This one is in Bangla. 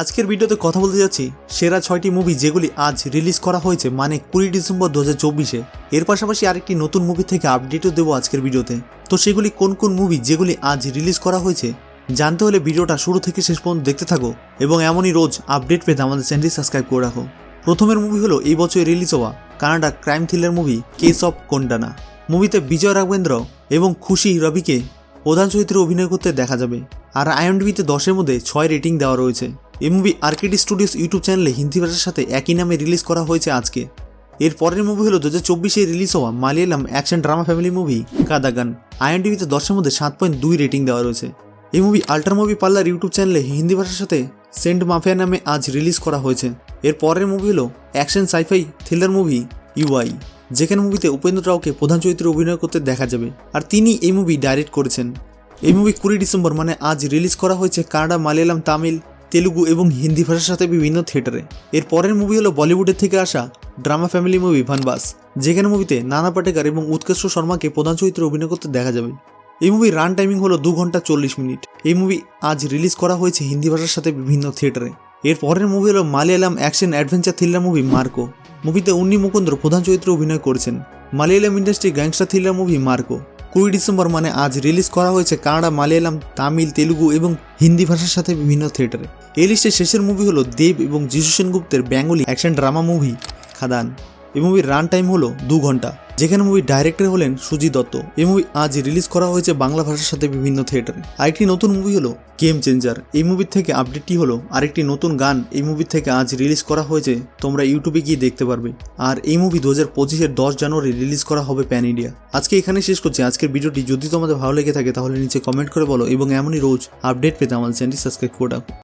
আজকের ভিডিওতে কথা বলতে যাচ্ছি সেরা 6টি মুভি যেগুলি আজ রিলিজ করা হয়েছে মানে 20 ডিসেম্বর 2024-এ। এর পাশাপাশি আরেকটি নতুন মুভি থেকে আপডেটও দেবো আজকের ভিডিওতে। তো সেগুলি কোন কোন মুভি যেগুলি আজ রিলিজ করা হয়েছে জানতে হলে ভিডিওটা শুরু থেকে শেষ পর্যন্ত দেখতে থাকো এবং এমনই রোজ আপডেট পেতে আমাদের চ্যানেলটি সাবস্ক্রাইব করে রাখো। প্রথমের মুভি হলো এই বছর রিলিজ হওয়া Kannada crime thriller movie case of Kondana. মুভিতে বিজয় রাঘবেন্দ্র এবং খুশি রবিকে প্রধান চরিত্রে অভিনয় করতে দেখা যাবে। আর আইএমডিবিতে 10-এর মধ্যে 6 রেটিং দেওয়া রয়েছে। এই মুভি আর্কেডি স্টুডিওস ইউটিউব চ্যানেলে হিন্দি ভাষার সাথে একই নামে রিলিজ করা হয়েছে আজকে। এর পরের মুভি হলো 2024-এ রিলিজ হওয়া Malayalam action drama family movie Kadakan. আইএমডিবিতে 10-এর মধ্যে 7.2 রেটিং দেওয়া রয়েছে। এই movie ultra movie parlour YouTube চ্যানেলে হিন্দি ভাষার সাথে সেন্ট মাফিয়া নামে আজ রিলিজ করা হয়েছে। এর পরের মুভি হলো action sci-fi thriller movie UI, যেখানে মুভিতে উপেন্দ্র রাওকে প্রধান চরিত্রে অভিনয় করতে দেখা যাবে আর তিনি এই মুভি ডাইরেক্ট করেছেন। এই মুভি 20 ডিসেম্বর মানে আজ রিলিজ করা হয়েছে কানাডা, মালয়ালম, তামিল, তেলুগু এবং হিন্দি ভাষার সাথে বিভিন্ন থিয়েটারে। এর পরের মুভি হলো বলিউডের থেকে আসা ড্রামা ফ্যামিলি মুভি ভানবাস, যেখানে মুভিতে নানা পাটেকর এবং উৎকর্ষ শর্মাকে প্রধান চরিত্রে অভিনয় করতে দেখা যাবে। এই মুভির রান টাইমিং হলো 2 ঘন্টা 40 মিনিট। এই মুভি আজ রিলিজ করা হয়েছে হিন্দি ভাষার সাথে বিভিন্ন থিয়েটারে। এর পরের মুভি হলো Malayalam action adventure thriller movie Marco. মুভিতে উন্নি মুকুন্দ্র প্রধান চরিত্রে অভিনয় করেছেন। Malayalam industry gangster thriller movie Marco 20 December মানে আজ রিলিজ করা হয়েছে কানাডা, মালয়ালম, তামিল, তেলুগু এবং হিন্দি ভাষার সাথে বিভিন্ন থিয়েটারে। এই লিস্টের শেষের মুভি হলো দেব এবং যিশু সেনগুপ্তের বেঙ্গলি অ্যাকশন ড্রামা মুভি খাদান। এই মুভির রান টাইম হলো 2 ঘন্টা, যেখানে মুভির ডাইরেক্টর হলেন সুজিত দত্ত। এই মুভি আজ রিলিজ করা হয়েছে বাংলা ভাষার সাথে বিভিন্ন থিয়েটারে। আরেকটি নতুন মুভি হলো গেম চেঞ্জার। এই মুভির থেকে আপডেটটি হলো আরেকটি নতুন গান এই মুভির থেকে আজ রিলিজ করা হয়েছে, তোমরা ইউটিউবে গিয়ে দেখতে পারবে। আর এই মুভি 2025-এর 10 জানুয়ারি রিলিজ করা হবে প্যান ইন্ডিয়া। আজকে এখানে শেষ করছি আজকের ভিডিওটি। যদি তোমাদের ভালো লেগে থাকে তাহলে নিচে কমেন্ট করে বলো এবং এমনই রোজ আপডেট পেতে আমাদের চ্যানেলটি সাবস্ক্রাইব করে রাখো।